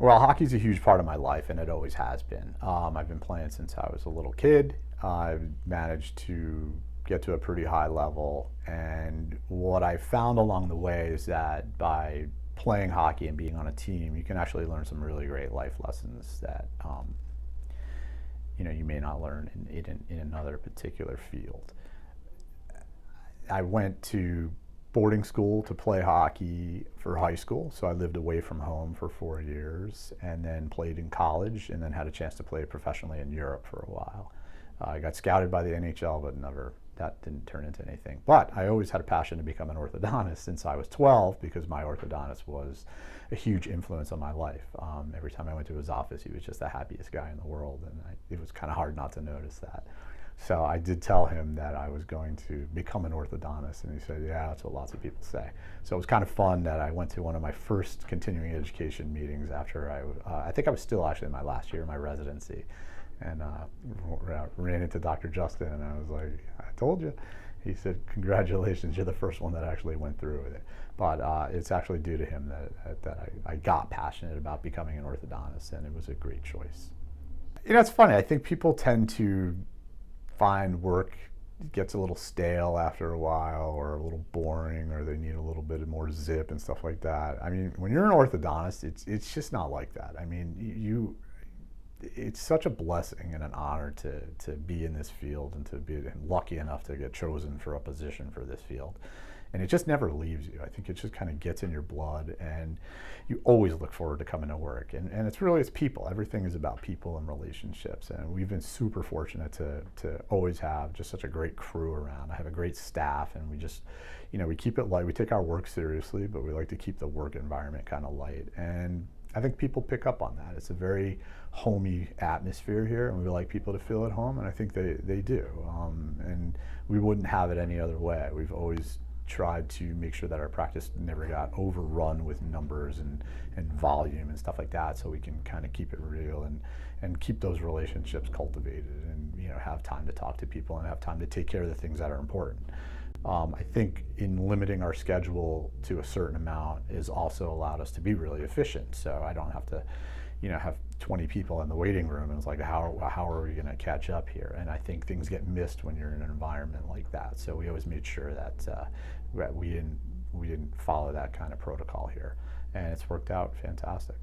Well, hockey's a huge part of my life, and it always has been. I've been playing since I was a little kid. I've managed to get to a pretty high level, and what I found along the way is that by playing hockey and being on a team, you can actually learn some really great life lessons that you may not learn in another particular field. I went to boarding school to play hockey for high school. So I lived away from home for 4 years and then played in college and then had a chance to play professionally in Europe for a while. I got scouted by the NHL, but that didn't turn into anything. But I always had a passion to become an orthodontist since I was 12 because my orthodontist was a huge influence on my life. Every time I went to his office, he was just the happiest guy in the world, and it was kind of hard not to notice that. So I did tell him that I was going to become an orthodontist, and he said, yeah, that's what lots of people say. So it was kind of fun that I went to one of my first continuing education meetings after I think I was still actually in my last year of my residency, and ran into Dr. Justin, and I was like, I told you. He said, congratulations, you're the first one that actually went through with it. But it's actually due to him that I got passionate about becoming an orthodontist, and it was a great choice. It's funny. I think people tend to find work gets a little stale after a while or a little boring or they need a little bit more zip and stuff like that. I mean, when you're an orthodontist, it's just not like that. I mean, it's such a blessing and an honor to be in this field and to be lucky enough to get chosen for a position for this field. And it just never leaves you. I think it just kind of gets in your blood, and you always look forward to coming to work. And it's people. Everything is about people and relationships. And we've been super fortunate to always have just such a great crew around. I have a great staff, and we just, we keep it light. We take our work seriously, but we like to keep the work environment kind of light. And I think people pick up on that. It's a very homey atmosphere here, and we like people to feel at home, and I think they do. And we wouldn't have it any other way. We've always tried to make sure that our practice never got overrun with numbers and volume and stuff like that, so we can kind of keep it real and keep those relationships cultivated and have time to talk to people and have time to take care of the things that are important. I think in limiting our schedule to a certain amount has also allowed us to be really efficient, so I don't have to have 20 people in the waiting room and it's like, how are we going to catch up here? And I think things get missed when you're in an environment like that, so we always made sure that we didn't follow that kind of protocol here, and it's worked out fantastic.